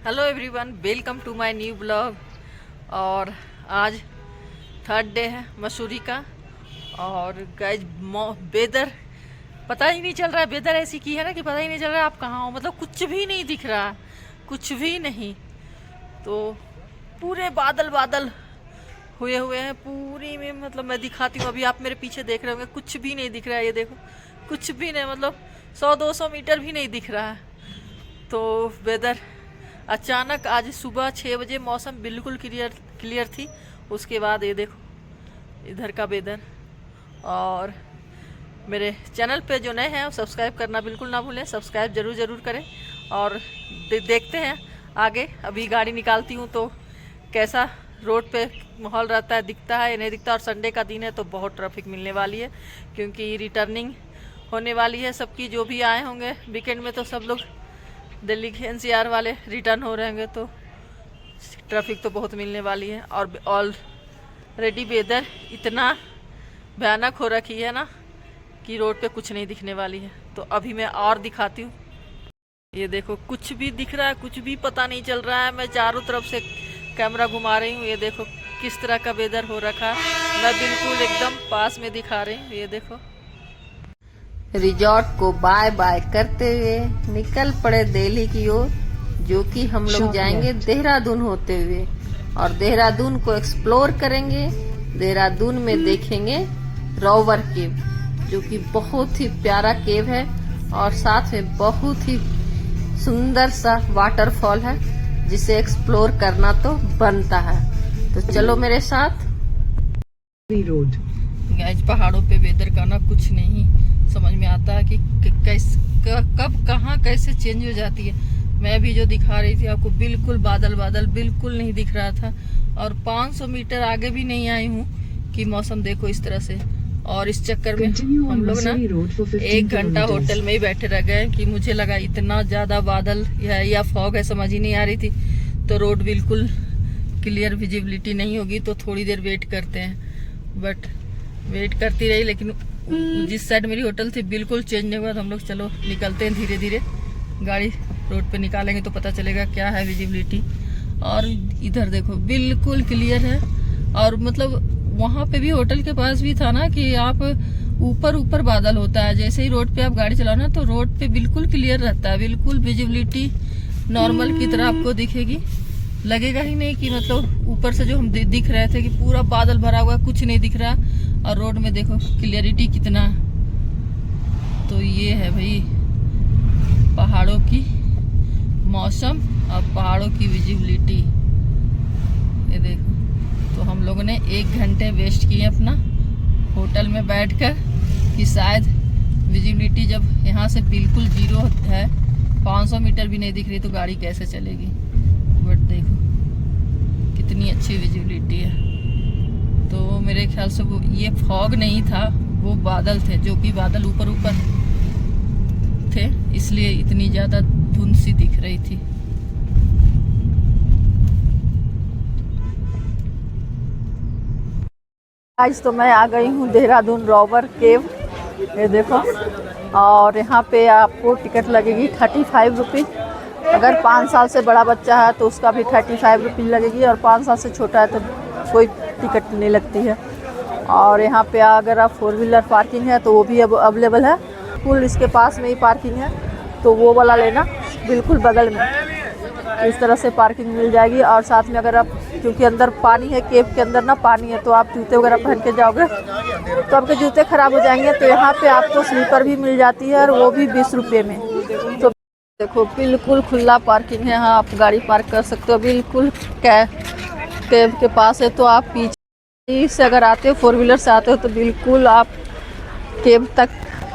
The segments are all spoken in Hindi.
Hello everyone, welcome to my new blog. और आज थर्ड डे है मसूरी का। और गाइज वेदर पता ही नहीं चल रहा है। वेदर ऐसी की है ना कि पता ही नहीं चल रहा है आप कहाँ हो। मतलब कुछ भी नहीं दिख रहा, कुछ भी नहीं। तो पूरे बादल बादल हुए हुए हैं पूरी में। मतलब मैं दिखाती हूँ, अभी आप मेरे पीछे देख रहे होंगे, कुछ भी नहीं दिख रहा है। ये देखो, कुछ भी नहीं, मतलब 100-200 मीटर भी नहीं दिख रहा है। तो वेदर अचानक आज सुबह 6 बजे मौसम बिल्कुल क्लियर थी। उसके बाद ये देखो इधर का वेदर। और मेरे चैनल पे जो नए हैं वो सब्सक्राइब करना बिल्कुल ना भूलें, सब्सक्राइब ज़रूर करें। और देखते हैं आगे। अभी गाड़ी निकालती हूँ तो कैसा रोड पे माहौल रहता है, दिखता है या नहीं दिखता। और संडे का दिन है तो बहुत ट्रैफिक मिलने वाली है, क्योंकि रिटर्निंग होने वाली है सबकी। जो भी आए होंगे वीकेंड में तो सब लोग दिल्ली के एनसीआर वाले रिटर्न हो रहे होंगे, तो ट्रैफिक तो बहुत मिलने वाली है। और ऑलरेडी वेदर इतना भयानक हो रखी है ना कि रोड पे कुछ नहीं दिखने वाली है। तो अभी मैं और दिखाती हूँ। ये देखो, कुछ भी दिख रहा है, कुछ भी पता नहीं चल रहा है। मैं चारों तरफ से कैमरा घुमा रही हूँ। ये देखो किस तरह का वेदर हो रखा है। मैं बिल्कुल एकदम पास में दिखा रही हूँ। ये देखो, रिजॉर्ट को बाय बाय करते हुए निकल पड़े दिल्ली की ओर, जो कि हम लोग जाएंगे देहरादून होते हुए। और देहरादून को एक्सप्लोर करेंगे। देहरादून में देखेंगे रॉवर केव, जो कि बहुत ही प्यारा केव है। और साथ में बहुत ही सुंदर सा वाटरफॉल है, जिसे एक्सप्लोर करना तो बनता है। तो चलो मेरे साथ। रोड गाइस, पहाड़ों पे वेदर का ना कुछ नहीं समझ में आता है कि कब कहाँ कैसे चेंज हो जाती है। मैं भी जो दिखा रही थी आपको, बिल्कुल बादल बादल बिल्कुल नहीं दिख रहा था। और 500 मीटर आगे भी नहीं आई हूँ कि मौसम देखो इस तरह से। और इस चक्कर में हम लोग ना 1 घंटा होटल में ही बैठे रह गए कि मुझे लगा इतना ज्यादा बादल या फॉग है, समझ ही नहीं आ रही थी। तो रोड बिल्कुल क्लियर विजिबिलिटी नहीं होगी तो थोड़ी देर वेट करते हैं। बट वेट करती रही, लेकिन जिस साइड मेरी होटल थी बिल्कुल चेंज नहीं हुआ। तो हम लोग चलो निकलते हैं धीरे धीरे। गाड़ी रोड पे निकालेंगे तो पता चलेगा क्या है विजिबिलिटी। और इधर देखो बिल्कुल क्लियर है। और मतलब वहाँ पे भी होटल के पास भी था ना कि आप ऊपर बादल होता है। जैसे ही रोड पे आप गाड़ी चलाओ ना तो रोड पे बिल्कुल क्लियर रहता है, बिल्कुल विजिबिलिटी नॉर्मल की तरह आपको दिखेगी। लगेगा ही नहीं कि मतलब ऊपर से जो हम दिख रहे थे कि पूरा बादल भरा हुआ, कुछ नहीं दिख रहा। और रोड में देखो क्लियरिटी कितना। तो ये है भाई पहाड़ों की मौसम और पहाड़ों की विजिबिलिटी। ये देखो, तो हम लोगों ने 1 घंटे वेस्ट किए अपना होटल में बैठकर कि शायद विजिबिलिटी जब यहाँ से बिल्कुल जीरो है, 500 मीटर भी नहीं दिख रही तो गाड़ी कैसे चलेगी। बट देखो कितनी अच्छी विजिबिलिटी है। तो मेरे ख्याल से वो ये फॉग नहीं था, वो बादल थे, जो कि बादल ऊपर थे, इसलिए इतनी ज्यादा धुंध सी दिख रही थी। आज तो मैं आ गई हूँ देहरादून रॉवर केव। ये देखो, और यहाँ पे आपको टिकट लगेगी 35 रुपीज़। अगर 5 साल से बड़ा बच्चा है तो उसका भी 35 रुपीज़ लगेगी, और 5 साल से छोटा है तो कोई टिकट नहीं लगती है। और यहाँ पे अगर आप 4 व्हीलर पार्किंग है तो वो भी अब अवेलेबल है। पुल इसके पास में ही पार्किंग है, तो वो वाला लेना, बिल्कुल बगल में इस तरह से पार्किंग मिल जाएगी। और साथ में अगर आप, क्योंकि अंदर पानी है, केव के अंदर ना पानी है, तो आप जूते वगैरह पहन के जाओगे तो आपके जूते खराब हो जाएंगे। तो यहाँ पे आपको स्लीपर भी मिल जाती है, और वो भी 20 रुपये में। तो देखो बिल्कुल खुला पार्किंग है, यहाँ आप गाड़ी पार्क कर सकते हो। बिल्कुल केव के पास है। तो आप पीछे से अगर आते हो, 4 व्हीलर से आते हो, तो बिल्कुल आप केव तक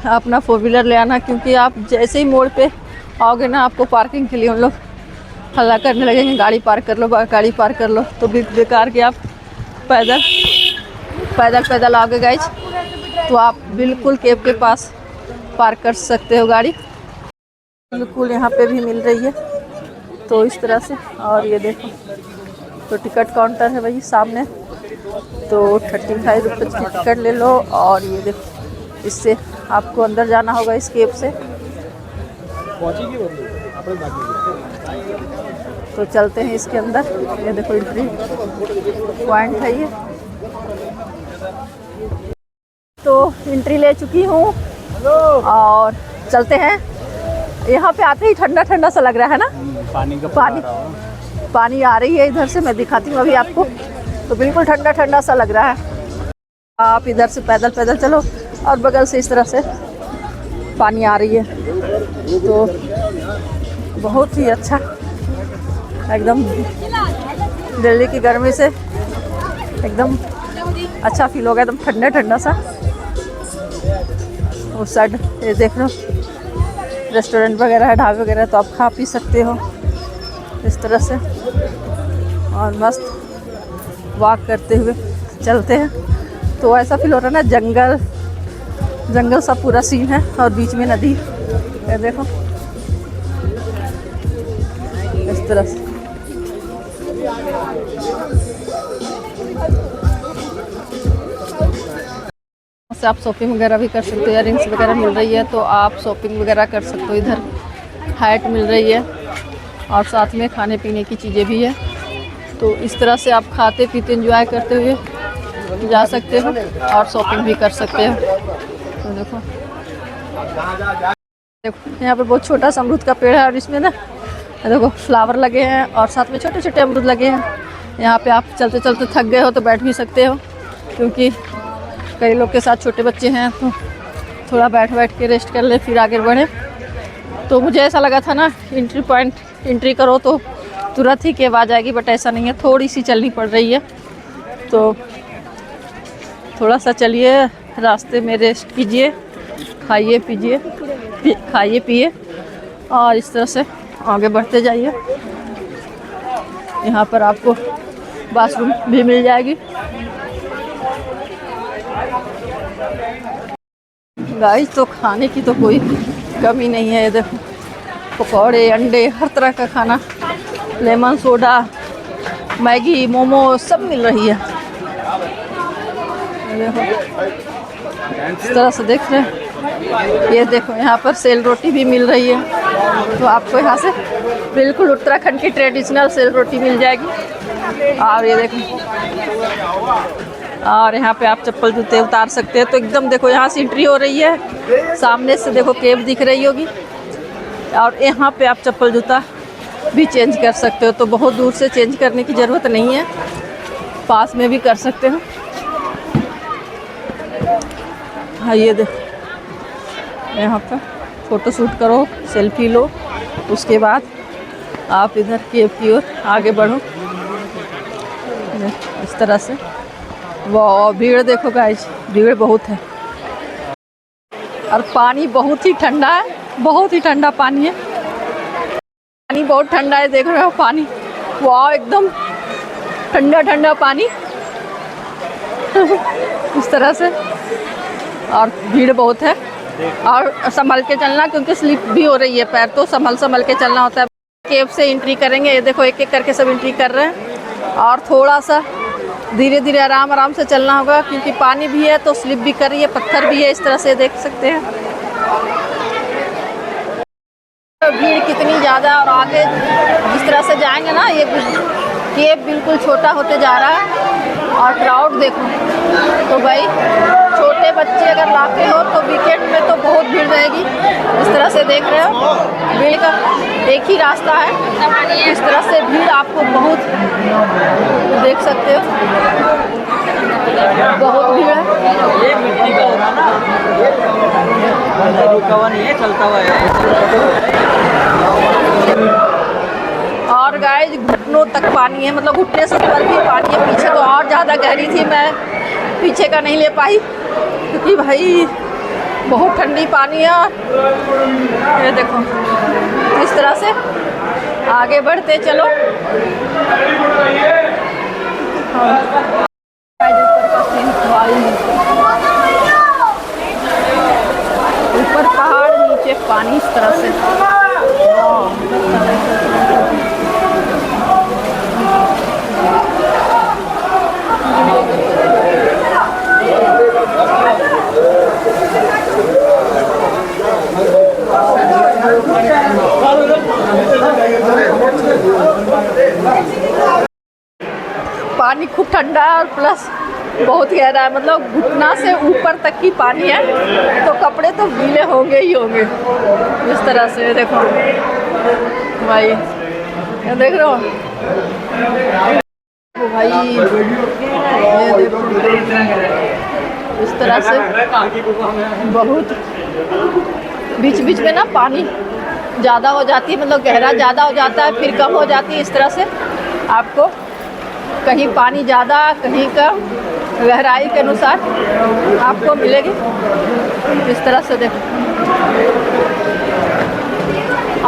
अपना 4 व्हीलर ले आना, क्योंकि आप जैसे ही मोड़ पे आओगे ना, आपको पार्किंग के लिए उन लोग हल्ला करने लगेंगे, गाड़ी पार्क कर लो, गाड़ी पार्क कर लो। तो बेकार के आप पैदल आओगे गाइज, तो आप बिल्कुल केव के पास पार्क कर सकते हो गाड़ी। बिल्कुल यहाँ पे भी मिल रही है, तो इस तरह से। और ये देखो, तो टिकट काउंटर है वही सामने, तो 35 रुपये की टिकट ले लो। और ये देखो, इससे आपको अंदर जाना होगा इस केव से। तो चलते हैं इसके अंदर। ये देखो एंट्री पॉइंट है ये। तो एंट्री ले चुकी हूँ और चलते हैं। यहाँ पे आते ही ठंडा ठंडा सा लग रहा है ना। पानी आ रही है इधर से, मैं दिखाती हूँ अभी आपको। तो बिल्कुल ठंडा ठंडा सा लग रहा है। आप इधर से पैदल पैदल चलो और बगल से इस तरह से पानी आ रही है। तो बहुत ही अच्छा, एकदम दिल्ली की गर्मी से एकदम अच्छा फील होगा, एकदम ठंडा ठंडा सा। उस साइड ये देख लो रेस्टोरेंट वगैरह है, ढाबे वगैरह, तो आप खा पी सकते हो इस तरह से। और मस्त वॉक करते हुए चलते हैं। तो ऐसा फील हो रहा है ना, जंगल जंगल सा पूरा सीन है और बीच में नदी। ये देखो इस तरह से। आप शॉपिंग वगैरह भी कर सकते हो। इयररिंग्स वगैरह मिल रही है तो आप शॉपिंग वगैरह कर सकते हो। इधर हाइट मिल रही है और साथ में खाने पीने की चीज़ें भी है। तो इस तरह से आप खाते पीते एंजॉय करते हुए जा सकते हो और शॉपिंग भी कर सकते हो। तो देखो यहाँ पे बहुत छोटा सा अमरूद का पेड़ है और इसमें ना देखो फ्लावर लगे हैं और साथ में छोटे छोटे अमरूद लगे हैं। यहाँ पे आप चलते चलते थक गए हो तो बैठ भी सकते हो, क्योंकि कई लोग के साथ छोटे बच्चे हैं तो थोड़ा बैठ के रेस्ट कर ले फिर आगे बढ़े। तो मुझे ऐसा लगा था ना एंट्री पॉइंट एंट्री करो तो तुरंत ही की आवाज़ आएगी, बट ऐसा नहीं है, थोड़ी सी चलनी पड़ रही है। तो थोड़ा सा चलिए, रास्ते में रेस्ट कीजिए, खाइए पिए और इस तरह से आगे बढ़ते जाइए। यहाँ पर आपको बाथरूम भी मिल जाएगी। गाइस तो खाने की तो कोई कमी नहीं है। देखो पकौड़े, अंडे, हर तरह का खाना, लेमन सोडा, मैगी, मोमो सब मिल रही है। देखो इस तरह से देख रहे हैं। ये देखो यहाँ पर सेल रोटी भी मिल रही है। तो आपको यहाँ से बिल्कुल उत्तराखंड की ट्रेडिशनल सेल रोटी मिल जाएगी। और ये देखो, और यहाँ पे आप चप्पल जूते उतार सकते हैं। तो एकदम देखो यहाँ से एंट्री हो रही है, सामने से देखो केव दिख रही होगी और यहाँ पे आप चप्पल जूता भी चेंज कर सकते हो। तो बहुत दूर से चेंज करने की ज़रूरत नहीं है, पास में भी कर सकते हो। हाँ ये देखो यहाँ पर फ़ोटो शूट करो, सेल्फी लो, उसके बाद आप इधर केव की ओर आगे बढ़ो इस तरह से। वाह भीड़ देखो गाइस, भीड़ बहुत है और पानी बहुत ही ठंडा है, बहुत ही ठंडा पानी है। पानी बहुत ठंडा है, देख रहे हो पानी, वाह एकदम ठंडा ठंडा पानी इस तरह से। और भीड़ बहुत है और संभल के चलना, क्योंकि स्लिप भी हो रही है पैर, तो संभल के चलना होता है। केव से एंट्री करेंगे, ये देखो एक एक करके सब एंट्री कर रहे हैं और थोड़ा सा धीरे धीरे आराम से चलना होगा, क्योंकि पानी भी है तो स्लिप भी कर रही है, पत्थर भी है, इस तरह से देख सकते हैं। भीड़ कितनी ज़्यादा, और आगे जिस तरह से जाएंगे ना, ये केव बिल्कुल छोटा होते जा रहा है। और क्राउड देखो, तो भाई छोटे बच्चे अगर लाते हो तो वीकेंड में तो बहुत भीड़ रहेगी। इस तरह से देख रहे हो, भीड़ का एक ही रास्ता है, इस तरह से भीड़ आपको बहुत देख सकते हो, बहुत भीड़ है। ये मिट्टी का होगा ना, रुका हुआ नहीं है, चलता हुआ है। और गाइस घुटनों तक पानी है, मतलब घुटने से ऊपर भी पानी है। पीछे तो और ज़्यादा गहरी थी, मैं पीछे का नहीं ले पाई क्योंकि भाई बहुत ठंडी पानी है। ये देखो इस तरह से आगे बढ़ते चलो। ऊपर पहाड़, नीचे पानी, इस तरह से। पानी खूब ठंडा है और प्लस बहुत गहरा है, मतलब घुटना से ऊपर तक की पानी है, तो कपड़े तो गीले होंगे ही होंगे। इस तरह से देखो भाई, ये देख रहे हो भाई, ये देखो इस तरह से बहुत बीच बीच में ना पानी ज़्यादा हो जाती है, मतलब गहरा ज़्यादा हो जाता है, फिर कम हो जाती है। इस तरह से आपको कहीं पानी ज़्यादा कहीं कम गहराई के अनुसार आपको मिलेगी। इस तरह से देखो,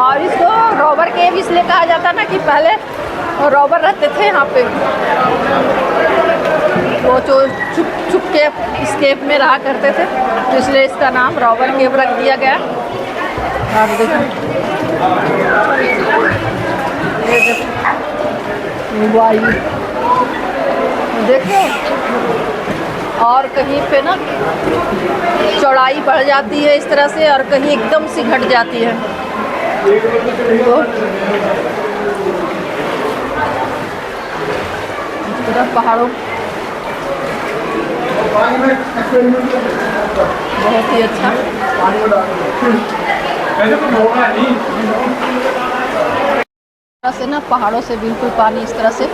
और इसको रॉबर केव इसलिए कहा जाता है ना कि पहले रॉबर रहते थे यहाँ पे, वो जो छुप छुप के इस केव में रहा करते थे, तो इसलिए इसका नाम रॉबर केव रख दिया गया। आप देखो वायु देखो, और कहीं पे ना चौड़ाई बढ़ जाती है इस तरह से, और कहीं एकदम से घट जाती है। तो इस तरह पहाड़ों बहुत ही अच्छा। से ना पहाड़ों से बिल्कुल पानी इस तरह से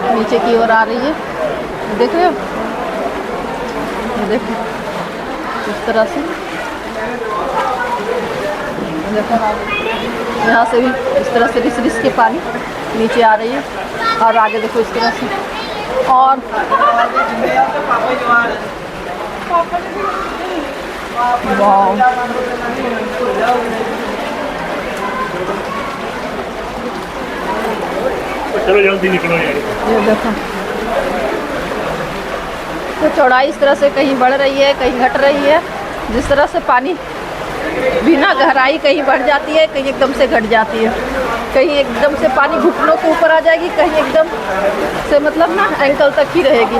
नीचे की ओर आ रही है, देख रहे हो, देखो इस तरह से देखो, यहाँ से भी इस तरह से रिस रिस के पानी नीचे आ रही है, और आगे देखो इस तरह से। और वाह, चलो जल्दी निकलो यार। ये देखो, तो चौड़ाई इस तरह से कहीं बढ़ रही है, कहीं घट रही है। जिस तरह से पानी बिना गहराई कहीं बढ़ जाती है, कहीं एकदम से घट जाती है, कहीं एकदम से पानी घुटनों के ऊपर आ जाएगी, कहीं एकदम से मतलब ना एंकल तक ही रहेगी।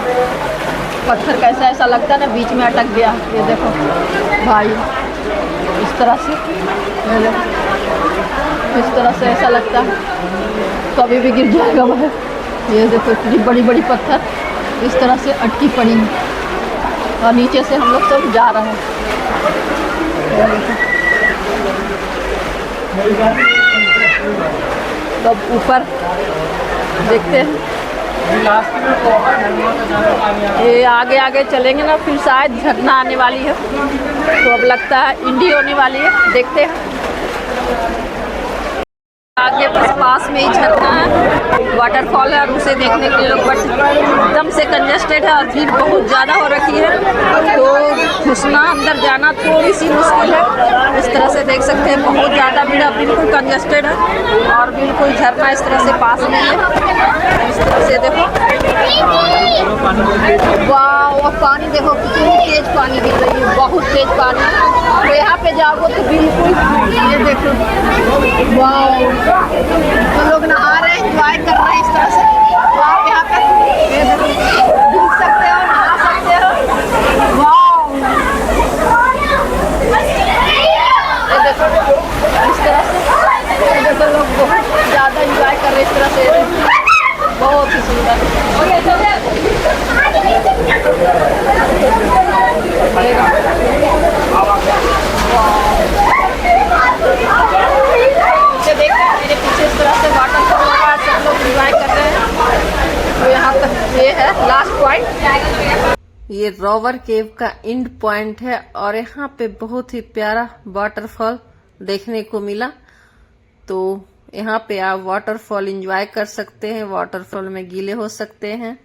पत्थर कैसा ऐसा लगता है ना बीच में अटक गया। ये देखो भाई, इस तरह से, इस तरह से ऐसा लगता है कभी भी गिर जाएगा वह। ये देखो इतनी बड़ी बड़ी पत्थर इस तरह से अटकी पड़ी है, और नीचे से हम लोग सब जा रहे हैं। तब ऊपर देखते हैं, ये आगे आगे चलेंगे ना, फिर शायद झरना आने वाली है, तो अब लगता है इंडी होने वाली है, देखते हैं। आगे बस पास में ही झरना है, वाटरफॉल है, और उसे देखने के लिए लोग बट एकदम से कंजेस्टेड है और भीड़ बहुत ज़्यादा हो रखी है, तो घुसना अंदर जाना थोड़ी सी मुश्किल है। इस तरह से देख सकते हैं बहुत ज़्यादा भीड़ है, बिल्कुल कंजेस्टेड है, और बिल्कुल झरना इस तरह से पास में है। इस तरह से देखो, वाह, और पानी देखो कितनी तेज पानी गिर रही है, बहुत तेज पानी है। तो यहाँ पे जाओगे तो बिल्कुल, ये देखो वाह, तो लोग नहा रहे हैं, एंजॉय कर रहे हैं इस तरह से। तो आप यहाँ पे घूम सकते हो, नहा सकते हो। वाह, ये देखो इस तरह से, ये देखो लोग बहुत ज़्यादा एंजॉय कर रहे हैं इस तरह से, बहुत ही सुंदर। मेरे पीछे इस तरह से वाटरफॉल हो रहा है, सब लोग एंजॉय कर रहे हैं। तो यहाँ तक ये है लास्ट पॉइंट, ये रॉवर केव का एंड पॉइंट है, और यहाँ पे बहुत ही प्यारा वाटरफॉल देखने को मिला। तो यहाँ पे आप वाटरफॉल एंजॉय कर सकते हैं, वाटरफॉल में गीले हो सकते हैं।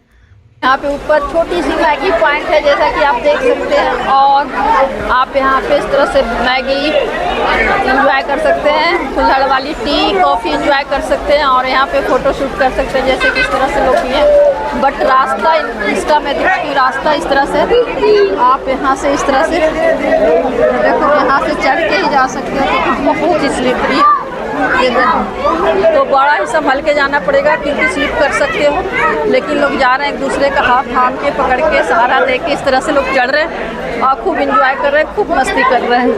यहाँ पे ऊपर छोटी सी मैगी पॉइंट है, जैसा कि आप देख सकते हैं, और आप यहाँ पे इस तरह से मैगी एंजॉय कर सकते हैं, कुल्हड़ वाली टी कॉफ़ी एंजॉय कर सकते हैं, और यहाँ पे फ़ोटो शूट कर सकते हैं, जैसे कि इस तरह से लोग किए। बट रास्ता इसका मैं दिखाती हूँ, रास्ता इस तरह से आप यहाँ से इस तरह से देखो, यहाँ से चढ़ के ही जा सकते हो, तो बहुत ही स्लिपरी है। ये देखो, तो बड़ा ही संभल के जाना पड़ेगा क्योंकि स्लिप कर सकते हो, लेकिन लोग जा रहे हैं एक दूसरे का हाथ थाम के पकड़ के सहारा दे के इस तरह से लोग चढ़ रहे हैं, और खूब एंजॉय कर रहे हैं, खूब मस्ती कर रहे हैं।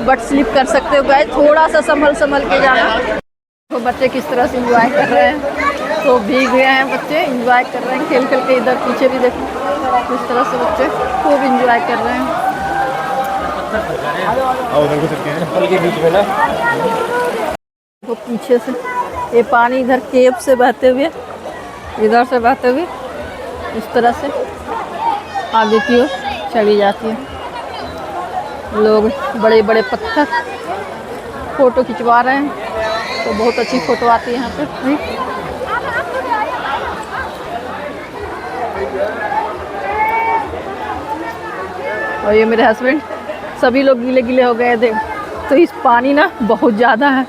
बट स्लिप कर सकते हो गाइस, थोड़ा सा संभल के जाना। तो बच्चे किस तरह से एंजॉय कर रहे हैं, तो भीग गए हैं बच्चे, एंजॉय कर रहे हैं खेल खेल के। इधर पीछे भी देखो किस तरह से बच्चे खूब एंजॉय कर रहे हैं। फल के बीच में ना वो पीछे से ये पानी इधर केव से बहते हुए, इधर से बहते हुए इस तरह से आगे की ओर चली जाती है। लोग बड़े बड़े पत्थर फ़ोटो खिंचवा रहे हैं, तो बहुत अच्छी फ़ोटो आती है यहाँ पे। और ये मेरे हस्बैंड, सभी लोग गीले गीले हो गए थे, तो इस पानी ना बहुत ज़्यादा है।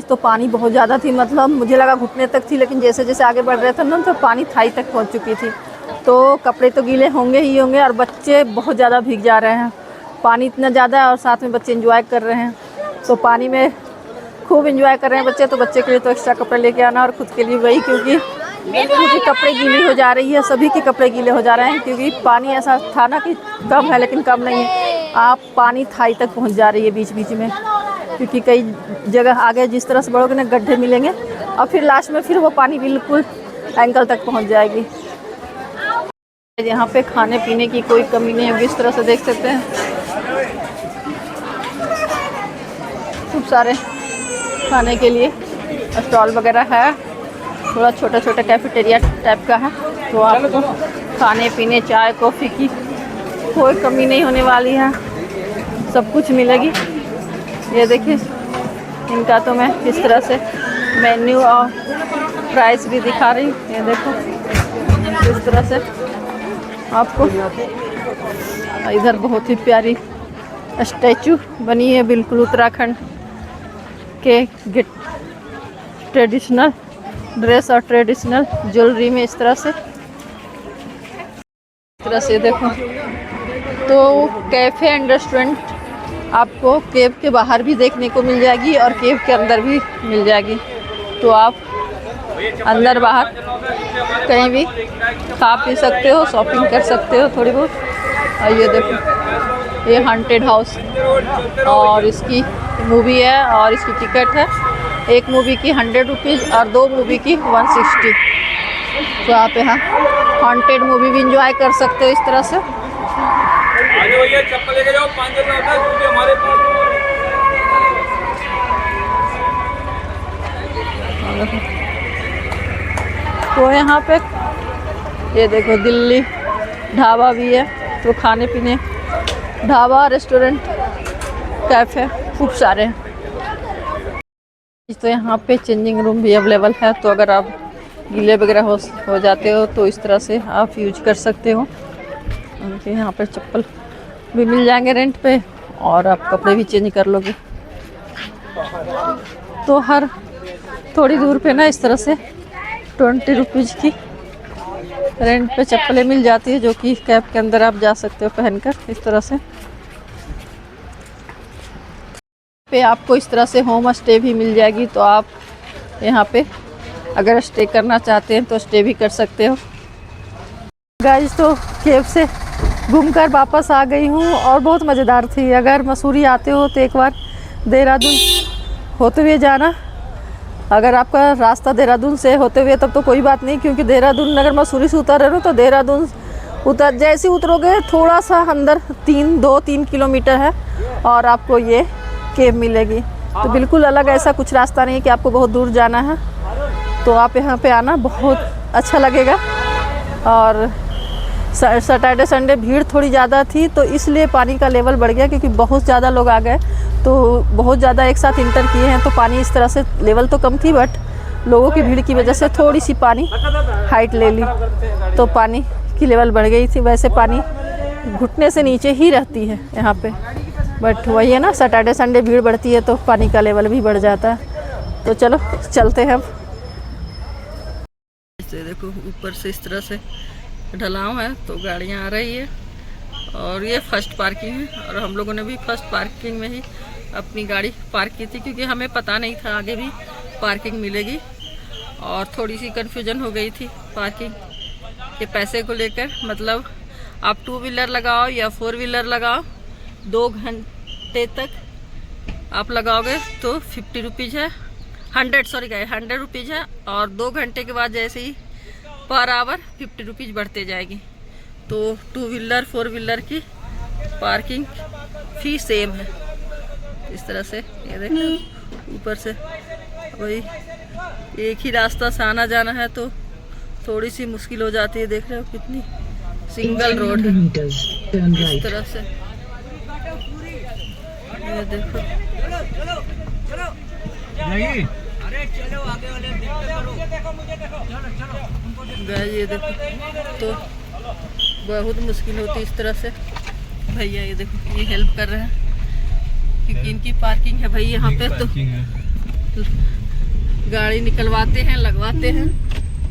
तो पानी बहुत ज़्यादा थी, मतलब मुझे लगा घुटने तक थी, लेकिन जैसे जैसे आगे बढ़ रहे थे ना तो पानी थाई तक पहुंच चुकी थी। तो कपड़े तो गीले होंगे ही होंगे, और बच्चे बहुत ज़्यादा भीग जा रहे हैं। पानी इतना ज़्यादा है और साथ में बच्चे एंजॉय कर रहे हैं, तो पानी में खूब एंजॉय कर रहे हैं बच्चे। तो बच्चे के लिए तो एक्स्ट्रा कपड़े लेके आना, और ख़ुद के लिए वही, क्योंकि कपड़े गीले हो जा रही है, सभी के कपड़े गीले हो जा रहे हैं। क्योंकि पानी ऐसा था ना कि कम है, लेकिन कम नहीं है, आप पानी थाई तक पहुँच जा रही है बीच बीच में। क्योंकि कई जगह आगे जिस तरह से बढ़ोगे ना गड्ढे मिलेंगे, और फिर लास्ट में फिर वो पानी बिल्कुल एंकल तक पहुंच जाएगी। यहाँ पे खाने पीने की कोई कमी नहीं है, इस तरह से देख सकते हैं खूब सारे खाने के लिए स्टॉल वगैरह है। थोड़ा छोटा छोटा कैफेटेरिया टाइप का है, तो आपको खाने पीने चाय कॉफ़ी की कोई कमी नहीं होने वाली है, सब कुछ मिलेगी। ये देखिए, इनका तो मैं इस तरह से मेन्यू और प्राइस भी दिखा रही हूँ। ये देखो इस तरह से आपको। इधर बहुत ही प्यारी स्टैचू बनी है, बिल्कुल उत्तराखंड के ट्रेडिशनल ड्रेस और ट्रेडिशनल ज्वेलरी में इस तरह से देखो। तो कैफ़े एंड रेस्टोरेंट आपको केव के बाहर भी देखने को मिल जाएगी, और केव के अंदर भी मिल जाएगी। तो आप अंदर बाहर कहीं भी खा पी सकते हो, शॉपिंग कर सकते हो थोड़ी बहुत। और ये देखो, ये हॉन्टेड हाउस, और इसकी मूवी है, और इसकी टिकट है एक मूवी की 100 रुपीज़ और 2 मूवी की 160। तो आप यहाँ हॉन्टेड मूवी भी इंजॉय कर सकते हो इस तरह से। आगे भैया चप्पल लेके जाओ, 5 रुपये होता है, क्योंकि हमारे पास। तो यहाँ पे ये देखो दिल्ली ढाबा भी है, तो खाने पीने ढाबा रेस्टोरेंट कैफ़े खूब सारे हैं। तो यहाँ पे चेंजिंग रूम भी अवेलेबल है, तो अगर आप गीले वगैरह हो जाते हो तो इस तरह से आप यूज कर सकते हो। उनके यहाँ पर चप्पल भी मिल जाएंगे रेंट पे, और आप कपड़े भी चेंज कर लोगे। तो हर थोड़ी दूर पे ना इस तरह से 20 रुपीज़ की रेंट पे चप्पलें मिल जाती है, जो कि कैब के अंदर आप जा सकते हो पहनकर इस तरह से। पे आपको इस तरह से होम स्टे भी मिल जाएगी, तो आप यहाँ पे अगर स्टे करना चाहते हैं तो स्टे भी कर सकते हो। गाइस, तो केव से घूमकर वापस आ गई हूँ, और बहुत मज़ेदार थी। अगर मसूरी आते हो तो एक बार देहरादून होते हुए जाना। अगर आपका रास्ता देहरादून से होते हुए तब तो कोई बात नहीं, क्योंकि देहरादून अगर मसूरी से उतर रहे हो तो देहरादून जैसे उतरोगे थोड़ा सा अंदर 2-3 किलोमीटर है, और आपको ये केव मिलेगी। तो बिल्कुल अलग ऐसा कुछ रास्ता नहीं है कि आपको बहुत दूर जाना है। तो आप यहाँ पे आना, बहुत अच्छा लगेगा। और सैटरडे संडे भीड़ थोड़ी ज़्यादा थी, तो इसलिए पानी का लेवल बढ़ गया, क्योंकि बहुत ज़्यादा लोग आ गए, तो बहुत ज़्यादा एक साथ इंटर किए हैं, तो पानी इस तरह से लेवल तो कम थी, बट लोगों की भीड़ की वजह से थोड़ी सी पानी हाइट ले ली, तो पानी की लेवल बढ़ गई थी। वैसे पानी घुटने से नीचे ही रहती है यहाँ पे, बट वही है ना, सैटरडे संडे भीड़ बढ़ती है तो पानी का लेवल भी बढ़ जाता है। तो चलो चलते हैं अब। देखो ऊपर से इस तरह से ढलाव है, तो गाड़ियाँ आ रही है, और ये फर्स्ट पार्किंग है। और हम लोगों ने भी फर्स्ट पार्किंग में ही अपनी गाड़ी पार्क की थी, क्योंकि हमें पता नहीं था आगे भी पार्किंग मिलेगी, और थोड़ी सी कन्फ्यूजन हो गई थी पार्किंग के पैसे को लेकर। मतलब आप 2 व्हीलर लगाओ या 4 व्हीलर लगाओ, 2 घंटे तक आप लगाओगे तो 50 रुपीज़ है, 100 रुपीज़ है। और 2 घंटे के बाद जैसे ही पर आवर 50 रुपीज़ बढ़ते जाएगी। तो 2 व्हीलर 4 व्हीलर की पार्किंग फी सेम है। इस तरह से ये देखो ऊपर से वही एक ही रास्ता से आना जाना है तो थोड़ी सी मुश्किल हो जाती है। देख रहे हो कितनी सिंगल रोड है इस तरह से। ये देखो गाइस, ये देखो तो बहुत मुश्किल होती है इस तरह से। भैया ये देखो ये हेल्प कर रहे हैं क्योंकि इनकी पार्किंग है भाई यहाँ पे, तो गाड़ी निकलवाते हैं लगवाते हैं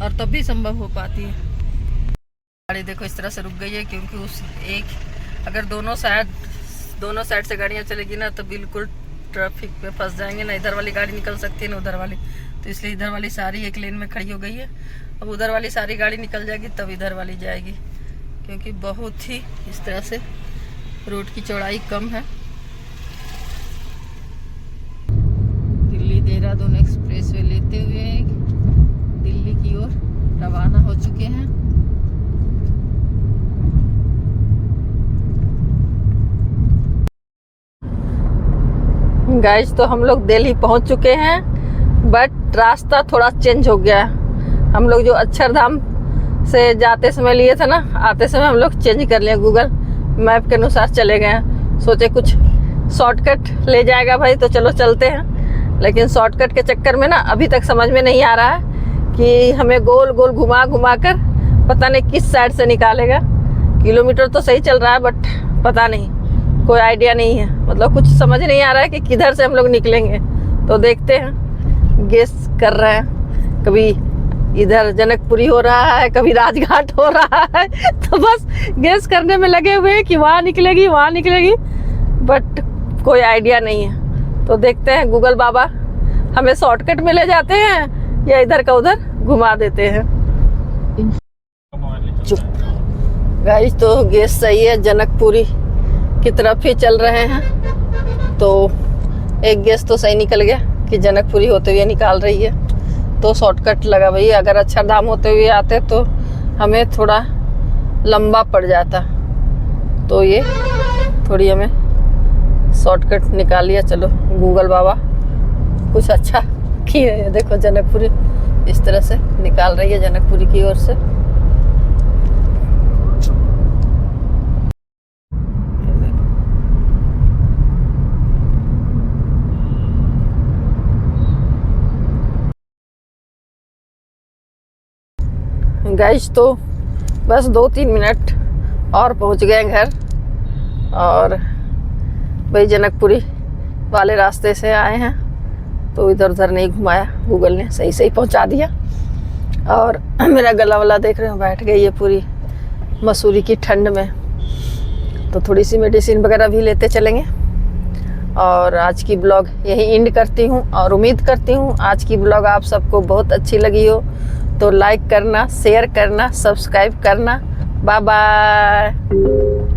और तब भी संभव हो पाती है। गाड़ी देखो इस तरह से रुक गई है क्योंकि उस एक अगर दोनों साइड से गाड़ियाँ चलेगी ना तो बिल्कुल ट्रैफिक पे फंस जाएंगे ना। इधर वाली गाड़ी निकल सकती है ना उधर वाली, तो इसलिए इधर वाली सारी एक लेन में खड़ी हो गई है। अब उधर वाली सारी गाड़ी निकल जाएगी तब इधर वाली जाएगी क्योंकि बहुत ही इस तरह से रोड की चौड़ाई कम है। दिल्ली देहरादून एक्सप्रेस वे लेते हुए दिल्ली की ओर रवाना हो चुके हैं। गाइस, तो हम लोग दिल्ली पहुंच चुके हैं, बट रास्ता थोड़ा चेंज हो गया है। हम लोग जो अक्षरधाम से जाते समय लिए थे ना, आते समय हम लोग चेंज कर लिया, गूगल मैप के अनुसार चले गए हैं। सोचे कुछ शॉर्टकट ले जाएगा भाई तो चलो चलते हैं, लेकिन शॉर्टकट के चक्कर में ना अभी तक समझ में नहीं आ रहा है कि हमें गोल गोल घुमा घुमा कर पता नहीं किस साइड से निकालेगा। किलोमीटर तो सही चल रहा है बट पता नहीं, कोई आइडिया नहीं है, मतलब कुछ समझ नहीं आ रहा है कि किधर से हम लोग निकलेंगे। तो देखते हैं, गेस कर रहे हैं, कभी इधर जनकपुरी हो रहा है कभी राजघाट हो रहा है तो बस गेस करने में लगे हुए हैं कि वहाँ निकलेगी, बट कोई आइडिया नहीं है। तो देखते हैं गूगल बाबा हमें शॉर्टकट में ले जाते हैं या इधर का उधर घुमा देते हैं। चुप गाइस, तो गेस सही है, जनकपुरी की तरफ ही चल रहे हैं। तो एक गेस तो सही निकल गया कि जनकपुरी होते हुए निकाल रही है, तो शॉर्टकट लगा भाई। अगर अक्षरधाम होते हुए आते तो हमें थोड़ा लंबा पड़ जाता, तो ये थोड़ी हमें शॉर्टकट निकाल लिया। चलो गूगल बाबा कुछ अच्छा किए है। देखो जनकपुरी इस तरह से निकाल रही है, जनकपुरी की ओर से। गाइस, तो बस 2-3 मिनट और पहुंच गए घर, और भाई जनकपुरी वाले रास्ते से आए हैं तो इधर उधर नहीं घुमाया, गूगल ने सही पहुंचा दिया। और मेरा गला वाला देख रहे हो बैठ गई है पूरी मसूरी की ठंड में, तो थोड़ी सी मेडिसिन वगैरह भी लेते चलेंगे। और आज की ब्लॉग यही एंड करती हूँ, और उम्मीद करती हूँ आज की ब्लॉग आप सबको बहुत अच्छी लगी हो। तो लाइक करना, शेयर करना, सब्सक्राइब करना। Bye bye.